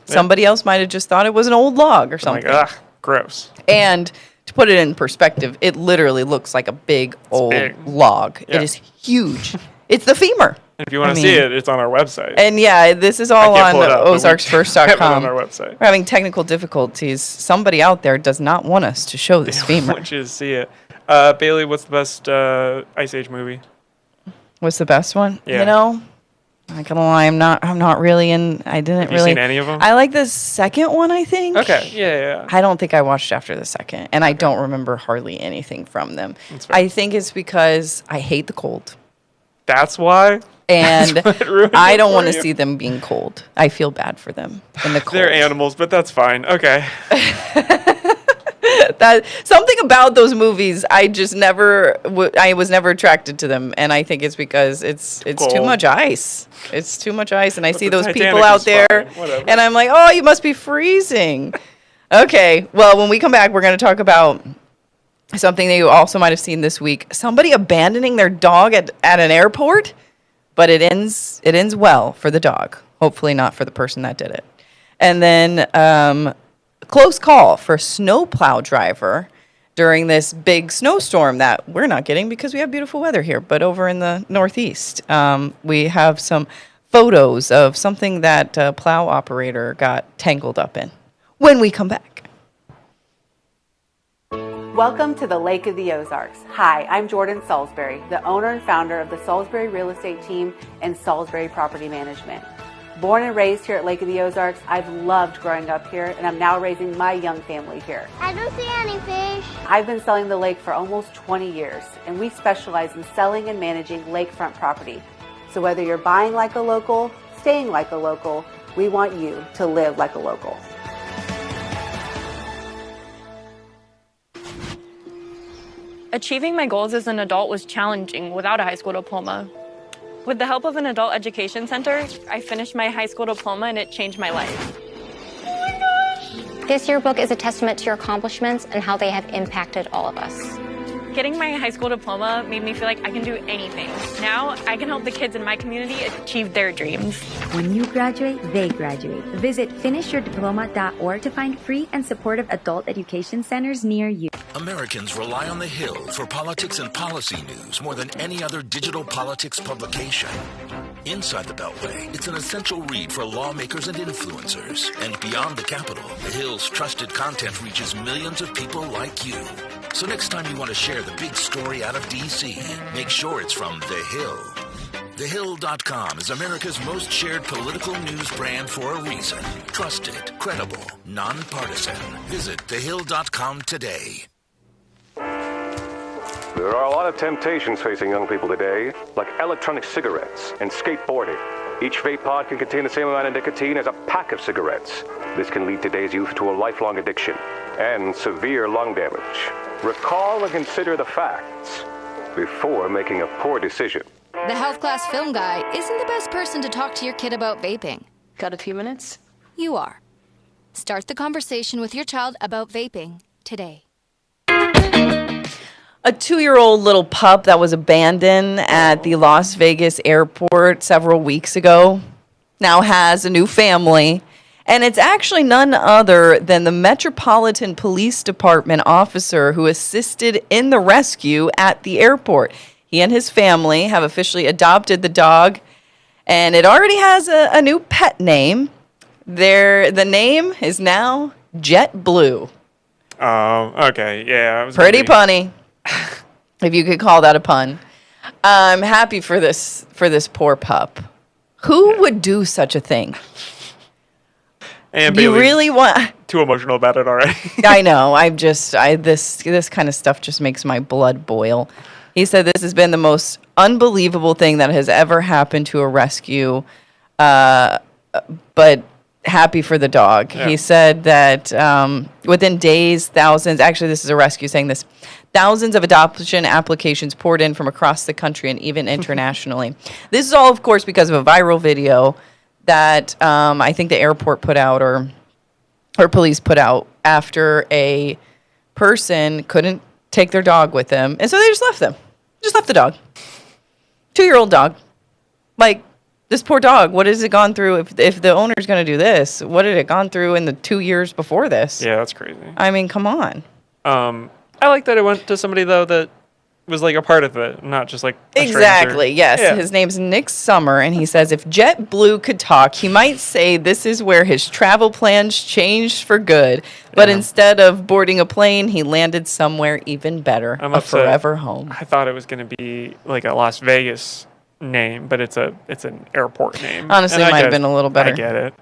Yeah. Somebody else might have just thought it was an old log or something. Like, gross. And to put it in perspective, it literally looks like a big old log. Yeah. It is huge. It's the femur. And if you want to see it, it's on our website. And yeah, this is all on ozarksfirst.com. on our website. We're having technical difficulties. Somebody out there does not want us to show this femur. I want you to see it. Bailey, what's the best Ice Age movie? What's the best one? Yeah. I'm not gonna lie, I'm not really in. I didn't Have you seen any of them? I like the second one, I think. Okay, yeah. I don't think I watched after the second, and I don't remember hardly anything from them. I think it's because I hate the cold. That's why. And I don't want to see them being cold. I feel bad for them in the cold. They're animals, but that's fine. Okay. That something about those movies, I just I was never attracted to them, and I think it's because it's too much ice. It's too much ice, and I see those Titanic people out there, and I'm like, oh, you must be freezing. Okay, well, when we come back, we're going to talk about something that you also might have seen this week: somebody abandoning their dog at an airport, but it ends well for the dog. Hopefully, not for the person that did it. And then. Close call for a snowplow driver during this big snowstorm that we're not getting because we have beautiful weather here. But over in the Northeast, we have some photos of something that a plow operator got tangled up in. When we come back. Welcome to the Lake of the Ozarks. Hi, I'm Jordan Salisbury, the owner and founder of the Salisbury Real Estate Team and Salisbury Property Management. Born and raised here at Lake of the Ozarks, I've loved growing up here, and I'm now raising my young family here. I don't see any fish. I've been selling the lake for almost 20 years, and we specialize in selling and managing lakefront property. So whether you're buying like a local, staying like a local, we want you to live like a local. Achieving my goals as an adult was challenging without a high school diploma. With the help of an adult education center, I finished my high school diploma and it changed my life. This yearbook is a testament to your accomplishments and how they have impacted all of us. Getting my high school diploma made me feel like I can do anything. Now I can help the kids in my community achieve their dreams. When you graduate, they graduate. Visit finishyourdiploma.org to find free and supportive adult education centers near you. Americans rely on The Hill for politics and policy news more than any other digital politics publication. Inside the Beltway, it's an essential read for lawmakers and influencers. And beyond the Capitol, The Hill's trusted content reaches millions of people like you. So next time you want to share the big story out of D.C., make sure it's from The Hill. TheHill.com is America's most shared political news brand for a reason. Trusted, credible, nonpartisan. Visit TheHill.com today. There are a lot of temptations facing young people today, like electronic cigarettes and skateboarding. Each vape pod can contain the same amount of nicotine as a pack of cigarettes. This can lead today's youth to a lifelong addiction and severe lung damage. Recall and consider the facts before making a poor decision. The health class film guy isn't the best person to talk to your kid about vaping. Got a few minutes? You are. Start the conversation with your child about vaping today. A 2-year-old little pup that was abandoned at the Las Vegas airport several weeks ago now has a new family. And it's actually none other than the Metropolitan Police Department officer who assisted in the rescue at the airport. He and his family have officially adopted the dog, and it already has a new pet name. The name is now Jet Blue. Oh, okay. Yeah. Pretty punny, if you could call that a pun. I'm happy for this poor pup. Who would do such a thing? And do you really want? Too emotional about it already. I know. This kind of stuff just makes my blood boil. He said this has been the most unbelievable thing that has ever happened to a rescue, but happy for the dog. Yeah. He said that within days, thousands, actually this is a rescue saying this, thousands of adoption applications poured in from across the country and even internationally. This is all, of course, because of a viral video that I think the airport put out or police put out after a person couldn't take their dog with them. And so they just left them. Just left the dog. 2-year-old dog. Like, this poor dog, what has it gone through? If the owner's going to do this, what had it gone through in the 2 years before this? Yeah, that's crazy. I mean, come on. I like that it went to somebody, though, that was like a part of it, not just like a exactly, stranger. Yes. Yeah. His name's Nick Summer, and he says if JetBlue could talk, he might say this is where his travel plans changed for good. But instead of boarding a plane, he landed somewhere even better, a forever home. I thought it was going to be like a Las Vegas name, but it's an airport name. Honestly, it might have been a little better. I get it.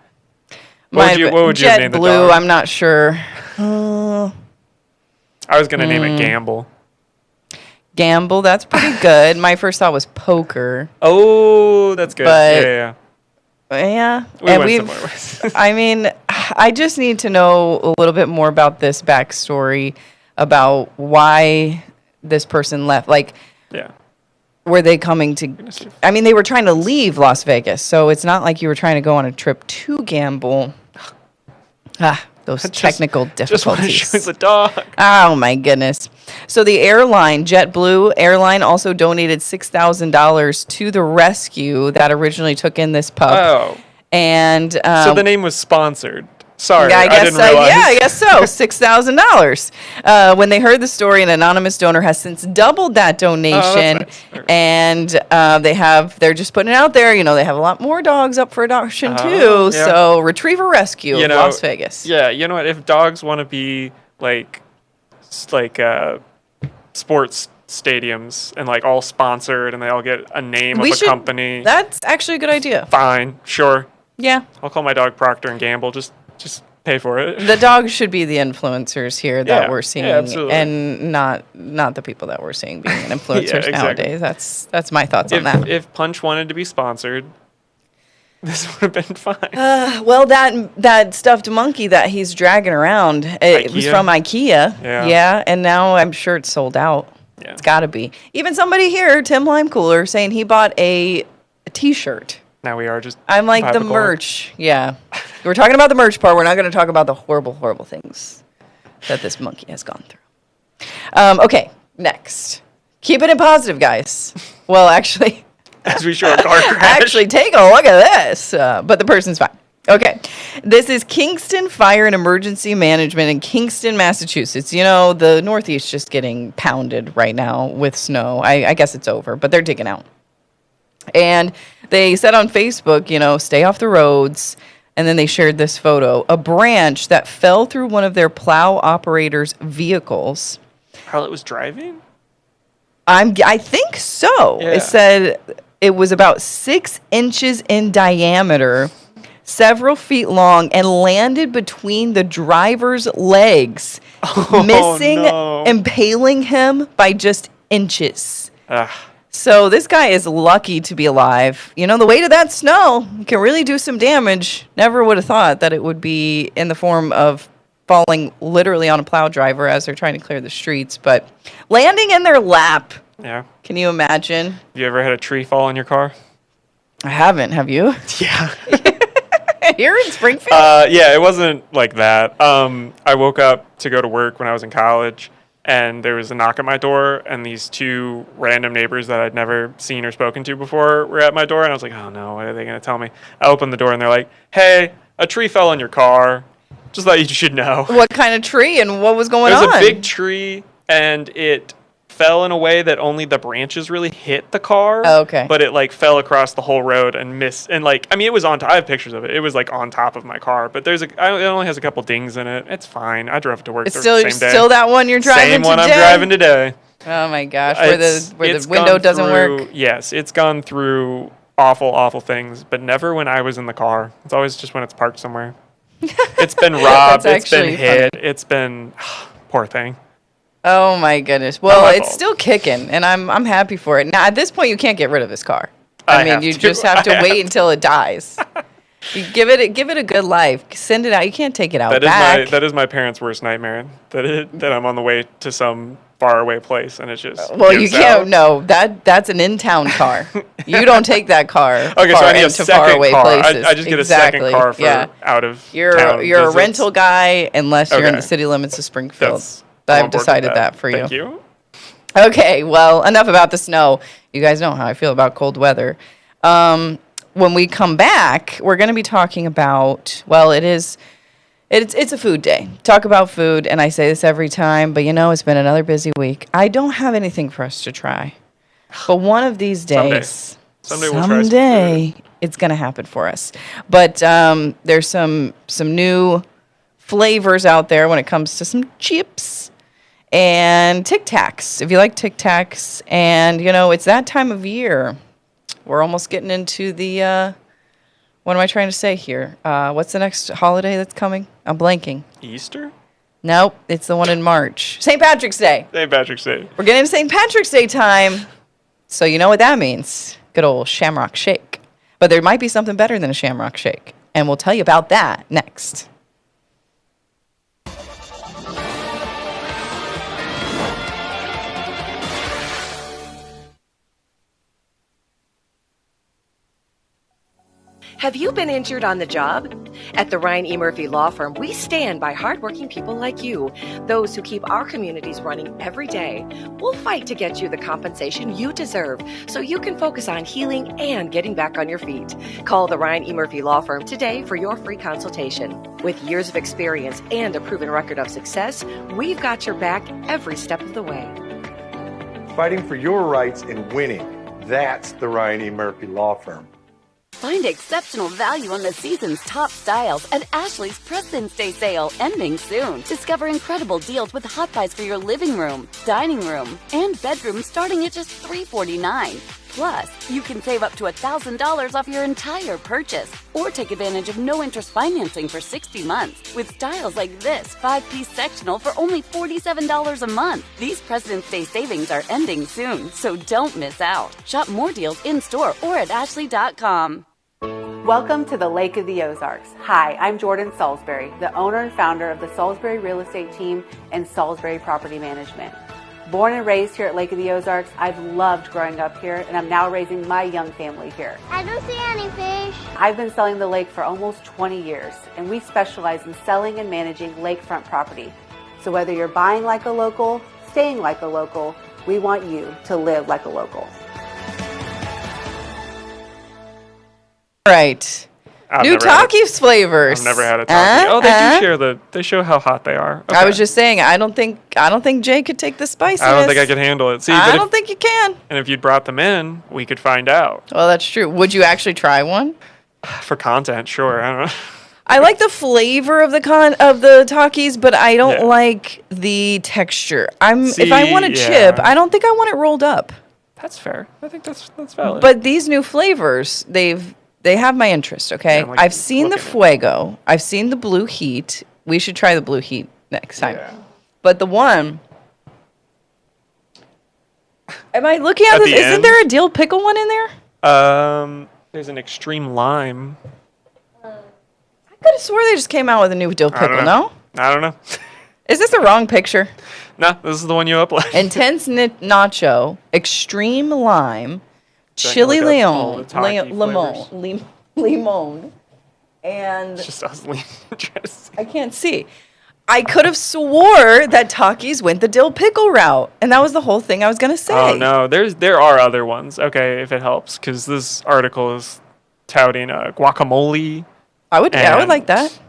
What would you name the dog? JetBlue, I'm not sure. I was going to name it Gamble. Gamble, that's pretty good. My first thought was Poker. Oh, that's good. But yeah. I mean, I just need to know a little bit more about this backstory about why this person left. Like, were they coming to? I mean, they were trying to leave Las Vegas, so it's not like you were trying to go on a trip to Gamble. Those technical difficulties. Just want to shoot the dog. Oh, my goodness. So the airline, JetBlue Airline, also donated $6,000 to the rescue that originally took in this pup. Oh. And so the name was sponsored. Sorry, I didn't realize. Yeah, I guess so. $6,000. When they heard the story, an anonymous donor has since doubled that donation, nice. And they're just putting it out there. You know, they have a lot more dogs up for adoption too. Yeah. So Retriever Rescue, Las Vegas. Yeah, you know what? If dogs want to be like sports stadiums and like all sponsored, and they all get a name of a company, that's actually a good idea. Fine, sure. Yeah, I'll call my dog Procter and Gamble. Just pay for it. The dogs should be the influencers here that we're seeing, and not the people that we're seeing being influencers exactly. nowadays. That's my thoughts on that. If Punch wanted to be sponsored, this would have been fine. Well, that stuffed monkey that he's dragging around, it was from IKEA. Yeah, and now I'm sure it's sold out. Yeah. It's got to be. Even somebody here, Tim Limecooler, saying he bought a T-shirt. Now we are just. I'm like the merch. Yeah, we're talking about the merch part. We're not going to talk about the horrible, horrible things that this monkey has gone through. Okay, next. Keeping it positive, guys. Well, actually. As we show a car crash. Actually, take a look at this. But the person's fine. Okay. This is Kingston Fire and Emergency Management in Kingston, Massachusetts. You know, the Northeast just getting pounded right now with snow. I guess it's over, but they're digging out. And they said on Facebook, you know, stay off the roads. And then they shared this photo. A branch that fell through one of their plow operators' vehicles. While it was driving? I think so. Yeah. It said it was about 6 inches in diameter, several feet long, and landed between the driver's legs, impaling him by just inches. So this guy is lucky to be alive. You know, the weight of that snow can really do some damage. Never would have thought that it would be in the form of falling literally on a plow driver as they're trying to clear the streets, but landing in their lap. Yeah. Can you imagine? Have you ever had a tree fall in your car? I haven't. Have you? Yeah. Here in Springfield? Yeah, it wasn't like that. I woke up to go to work when I was in college, and there was a knock at my door, and these 2 random neighbors that I'd never seen or spoken to before were at my door, and I was like, oh no, what are they going to tell me? I opened the door, and they're like, hey, a tree fell in your car. Just thought you should know. What kind of tree and what was going on? It was a big tree, and it fell in a way that only the branches really hit the car. Oh, okay. But it like fell across the whole road and missed. And like, I mean, it was on top. I have pictures of it. It was like on top of my car. But it only has a couple dings in it. It's fine. I drove it to work the same day. Still that one you're driving today? Same one I'm driving today. Oh my gosh, where the window doesn't work? Yes, it's gone through awful things, but never when I was in the car. It's always just when it's parked somewhere. It's been robbed. It's been hit. Funny. It's been poor thing. Oh my goodness. Well, it's still kicking, and I'm happy for it. Now at this point, you can't get rid of this car. I mean, you just have to wait until it dies. You give it a good life. Send it out. You can't take it out back. That is my parents' worst nightmare. That I'm on the way to some faraway place, and it's just you can't. No, that's an in-town car. You don't take that car. Okay, so I need a second car. Places. I just get a second car for out of town You're a rental guy unless you're in the city limits of Springfield. I've decided that for you. Thank you. Okay, well, enough about the snow. You guys know how I feel about cold weather. When we come back, we're going to be talking about, well, it's a food day. Talk about food, and I say this every time, but you know, it's been another busy week. I don't have anything for us to try. But one of these days, someday we'll try some food. It's going to happen for us. But there's some new flavors out there when it comes to some chips and Tic Tacs. If you like Tic Tacs, and you know, it's that time of year. We're almost getting into the, what am I trying to say here? What's the next holiday that's coming? I'm blanking. Easter? Nope, it's the one in March. St. Patrick's Day. St. Patrick's Day. We're getting to St. Patrick's Day time. So you know what that means. Good old Shamrock Shake. But there might be something better than a Shamrock Shake. And we'll tell you about that next. Have you been injured on the job? At the Ryan E. Murphy Law Firm, we stand by hardworking people like you, those who keep our communities running every day. We'll fight to get you the compensation you deserve so you can focus on healing and getting back on your feet. Call the Ryan E. Murphy Law Firm today for your free consultation. With years of experience and a proven record of success, we've got your back every step of the way. Fighting for your rights and winning. That's the Ryan E. Murphy Law Firm. Find exceptional value on the season's top styles at Ashley's President's Day sale, ending soon. Discover incredible deals with hot buys for your living room, dining room, and bedroom starting at just $349. Plus, you can save up to $1,000 off your entire purchase or take advantage of no-interest financing for 60 months with styles like this 5-piece sectional for only $47 a month. These President's Day savings are ending soon, so don't miss out. Shop more deals in-store or at ashley.com. Welcome to the Lake of the Ozarks. Hi, I'm Jordan Salisbury, the owner and founder of the Salisbury Real Estate Team and Salisbury Property Management. Born and raised here at Lake of the Ozarks, I've loved growing up here, and I'm now raising my young family here. I don't see any fish. I've been selling the lake for almost 20 years, and we specialize in selling and managing lakefront property. So whether you're buying like a local, staying like a local, we want you to live like a local. All right. New Takis flavors. I've never had a Taki. They show how hot they are. Okay. I was just saying, I don't think Jay could take the spiciness. I don't think I could handle it. See, I don't think you can. And if you'd brought them in, we could find out. Well, that's true. Would you actually try one? For content, sure. I don't know. I like the flavor of the Takis, but I don't like the texture. If I want a chip, I don't think I want it rolled up. That's fair. I think that's valid. But these new flavors, they have my interest, okay? Yeah, I've seen the Fuego. I've seen the Blue Heat. We should try the Blue Heat next time. Yeah. But the one... Am I looking at this? Isn't there a dill pickle one in there? There's an extreme lime. I could have swore they just came out with a new dill pickle, no? I don't know. Is this the wrong picture? No, this is the one you uploaded. Intense Nacho, Extreme Lime... Chili limon, and just us I can't see. I could have swore that Takis went the dill pickle route, and that was the whole thing I was gonna say. Oh no, there are other ones. Okay, if it helps, because this article is touting guacamole. I would like that.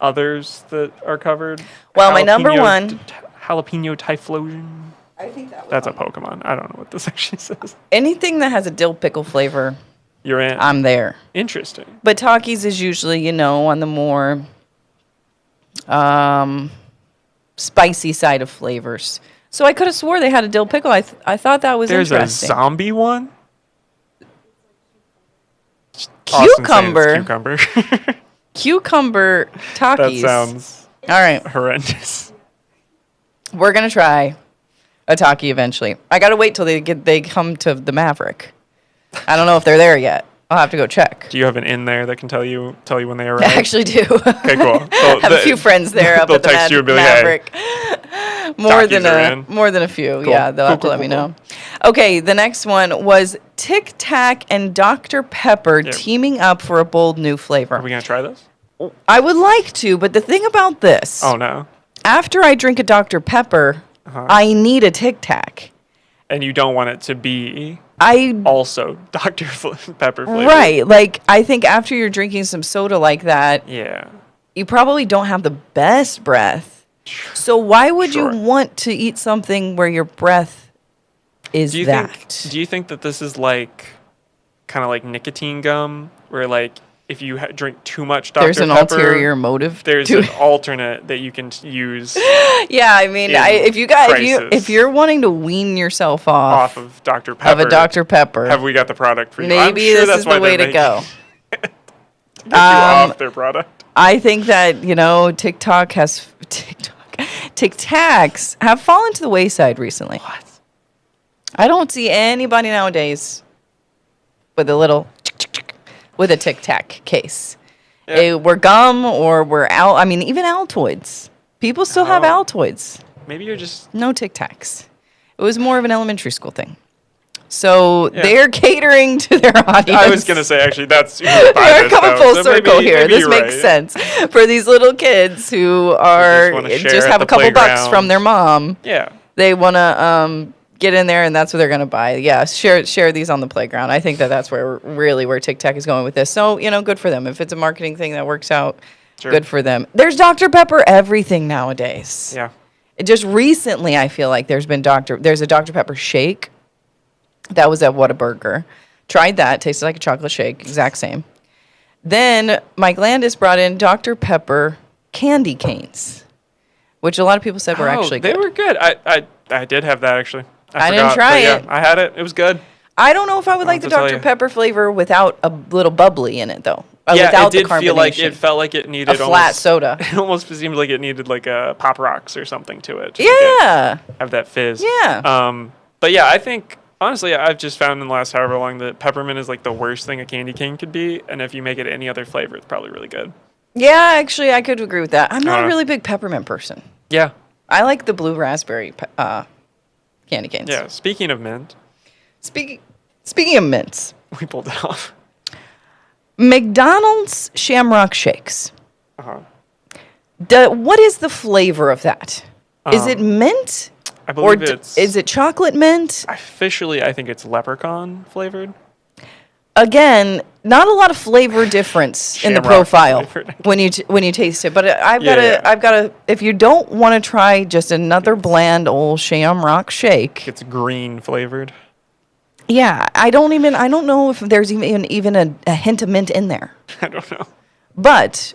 Others that are covered. Well, my number one, jalapeno typhlosion. I think that's a Pokemon. I don't know what this actually says. Anything that has a dill pickle flavor, you're in. I'm there. Interesting. But Takis is usually, on the more spicy side of flavors. So I could have swore they had a dill pickle. I thought that was interesting. There's a zombie one. Cucumber Takis. That sounds all right. Horrendous. We're gonna try a Taki eventually. I gotta wait till they come to the Maverick. I don't know if they're there yet. I'll have to go check. Do you have an in there that can tell you when they arrive? I actually do. Okay, cool. I have a few friends there up at the Maverick. Hey, more than a few. Cool. Yeah, they'll have to let me know. Okay, the next one was Tic Tac and Dr. Pepper teaming up for a bold new flavor. Are we gonna try this? I would like to, but the thing about this. Oh no. After I drink a Dr. Pepper, I need a Tic Tac. And you don't want it to be also Dr. Pepper flavor. Right. Like, I think after you're drinking some soda like that, you probably don't have the best breath. So why would you want to eat something where your breath is do you think that this is like kind of like nicotine gum, where like if you drink too much Dr. There's an Pepper, ulterior motive. There's an alternate that you can use. Yeah, I mean, if you're wanting to wean yourself off of Dr. Pepper, of a Dr. Pepper, have we got the product for you? Maybe I'm sure this is the way to go. Get you off their product. I think that Tic Tacs have fallen to the wayside recently. What? I don't see anybody nowadays with a Tic Tac case. We're gum or we're I mean, even Altoids. People still have Altoids. Maybe you're just... No Tic Tacs. It was more of an elementary school thing. So they're catering to their audience. I was going to say, actually, that's... We're coming full circle here. This makes sense. For these little kids who just have a couple bucks from their mom. Yeah. They want to... get in there, and that's what they're going to buy. Yeah, share these on the playground. I think that's where Tic Tac is going with this. So, good for them. If it's a marketing thing that works out, good for them. There's Dr. Pepper everything nowadays. Yeah. Just recently, I feel like there's a Dr. Pepper shake that was at Whataburger. Tried that. Tasted like a chocolate shake. Exact same. Then Mike Landis brought in Dr. Pepper candy canes, which a lot of people said were actually good. They were good. I did have that, actually. I didn't forgot, try but it. I had it. It was good. I don't know if I would like the to tell Dr. you. Pepper flavor without a little bubbly in it, though. Yeah, without it did the feel like carbonation. it felt like it needed a flat almost, soda. It almost seemed like it needed like a Pop Rocks or something to it. Yeah. Have that fizz. Yeah. But yeah, I think honestly, I've just found in the last however long that peppermint is like the worst thing a candy cane could be, and if you make it any other flavor, it's probably really good. Yeah, actually, I could agree with that. I'm not a Uh, really big peppermint person. Yeah. I like the blue raspberry candy canes. Yeah. Speaking of mint, Speaking of mints, we pulled it off. McDonald's Shamrock Shakes. Uh-huh. What is the flavor of that? Is it mint? I believe it's. Is it chocolate mint? Officially, I think it's leprechaun flavored. Again, not a lot of flavor difference in the Shamrock profile flavored. when you taste it. But I've Yeah. got to. If you don't want to try just another bland old Shamrock Shake, It's green flavored. yeah, I don't know if there's even a hint of mint in there. I don't know. But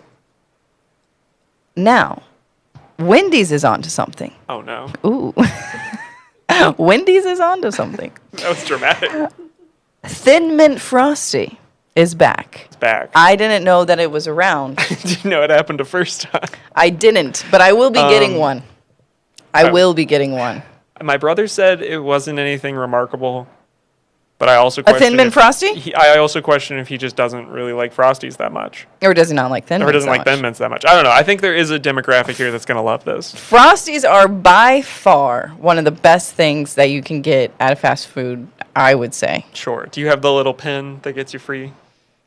now, Wendy's is onto something. Oh no. Ooh. Wendy's is onto something. That was dramatic. Thin Mint Frosty is back. It's back. I didn't know that it was around. Did you know it happened the first time? I didn't, but I will be getting one. I will be getting one. My brother said it wasn't anything remarkable, but I also A question Thin Mint Frosty? I also question if he just doesn't really like Frosties that much, Or does he not like Thin or Mints doesn't that like much? Thin Mints that much. I don't know. I think there is a demographic here that's gonna love this. Frosties are by far one of the best things that you can get at a fast food, I would say. Sure. Do you have the little pin that gets you free?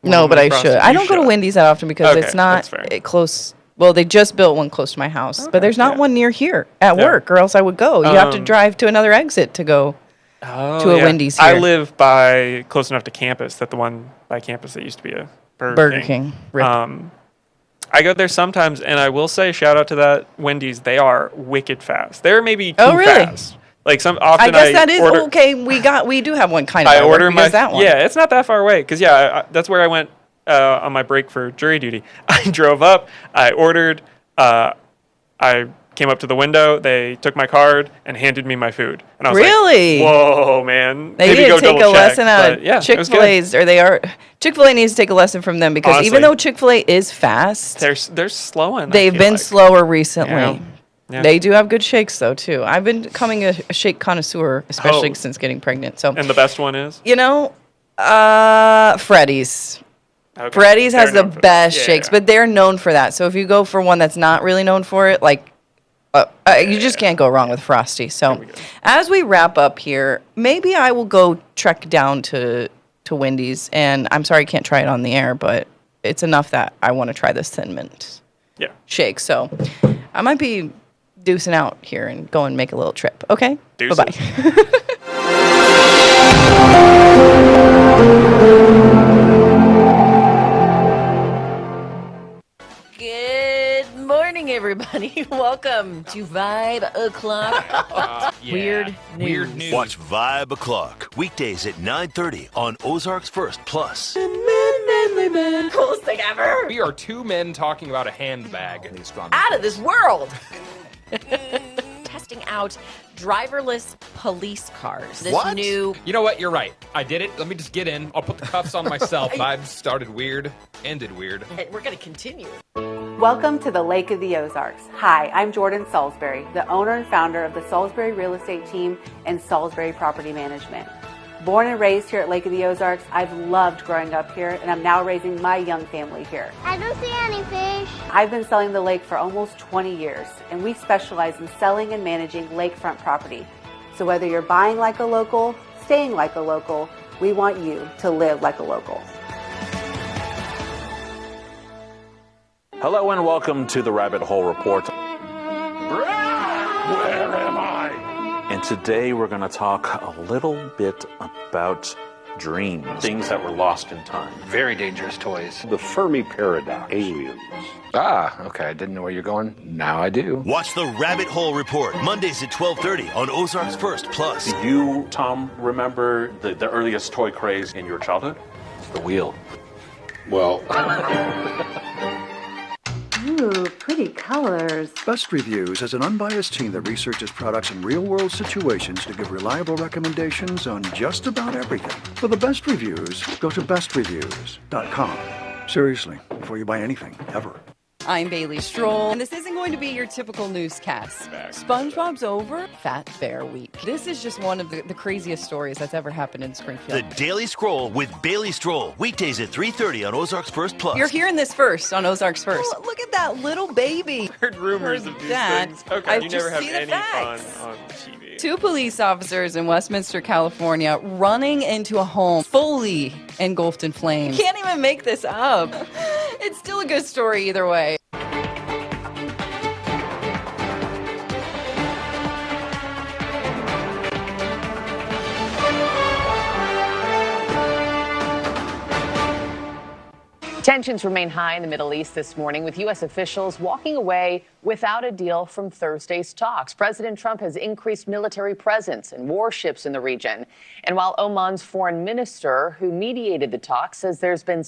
No, but I Frosty? should. I You don't go to should. Wendy's that often because Okay, it's not that's fair. close. Well, they just built one close to my house, but there's not one near here at Yeah. work, or else I would go. You have to drive to another exit to go to a yeah. Wendy's I here. live by close enough to campus that the one by campus that used to be a Burger King. Rip. I go there sometimes, and I will say, shout out to that Wendy's. They are wicked fast. They're maybe too Oh, really? fast. Like often I guess that is order, okay. We do have one kind of. I by work order my because that one. yeah. It's not that far away because that's where I went on my break for jury duty. I drove up. I ordered. I came up to the window. They took my card and handed me my food. And I was Really? like, "Whoa, man!" They Maybe need go to take double a check, lesson out but of yeah, it was good. Chick-fil-A's, or Chick-fil-A needs to take a lesson from them because Honestly. even though Chick-fil-A is fast, They're slow in. they've been slower recently. Yeah. Yeah. They do have good shakes though too. I've been becoming a shake connoisseur, especially Oh. since getting pregnant. So And the best one is Freddy's. Okay. Freddy's has They're the known for best that. Yeah, shakes, yeah. but they're known for that. So if you go for one that's not really known for it, like you just can't go wrong with Frosty. So as we wrap up here, maybe I will go trek down to Wendy's, and I'm sorry I can't try it on the air, but it's enough that I want to try this Thin Mint shake. So I might be deucing out here and go and make a little trip. Okay? Deuces. Bye-bye. Good morning, everybody. Welcome to Vibe O'Clock. Weird news. Watch Vibe O'Clock weekdays at 9:30 on Ozarks First Plus. Coolest thing ever. We are two men talking about a handbag. Out of this world. Testing out driverless police cars. This new. You know what? You're right. I did it. Let me just get in. I'll put the cuffs on myself. Vibes started weird, ended weird. We're going to continue. Welcome to the Lake of the Ozarks. Hi, I'm Jordan Salisbury, the owner and founder of the Salisbury Real Estate Team and Salisbury Property Management. Born and raised here at Lake of the Ozarks, I've loved growing up here, and I'm now raising my young family here. I don't see any fish. I've been selling the lake for almost 20 years, and we specialize in selling and managing lakefront property. So whether you're buying like a local, staying like a local, we want you to live like a local. Hello and welcome to the Rabbit Hole Report. Where am I? And today we're going to talk a little bit about dreams. Things that were lost in time. Very dangerous toys. The Fermi paradox. Aliens. Ah, okay. I didn't know where you're going. Now I do. Watch the Rabbit Hole Report Mondays at 12:30 on Ozarks First Plus. Do you, Tom, remember the earliest toy craze in your childhood? The wheel. Well, Ooh, pretty colors. Best Reviews is an unbiased team that researches products in real-world situations to give reliable recommendations on just about everything. For the best reviews, go to bestreviews.com. Seriously, before you buy anything, ever. I'm Bailey Stroll, and this isn't going to be your typical newscast. SpongeBob's over Fat Bear Week. This is just one of the craziest stories that's ever happened in Springfield. The Daily Scroll with Bailey Stroll, weekdays at 3:30 on Ozarks First Plus. You're hearing this first on Ozarks First. Oh, look at that little baby. Heard rumors of these things. Okay, you never have any fun on TV. 2 police officers in Westminster, California, running into a home fully engulfed in flames. Can't even make this up. It's still a good story either way. Tensions remain high in the Middle East this morning, with U.S. officials walking away without a deal from Thursday's talks. President Trump has increased military presence and warships in the region. And while Oman's foreign minister, who mediated the talks, says there's been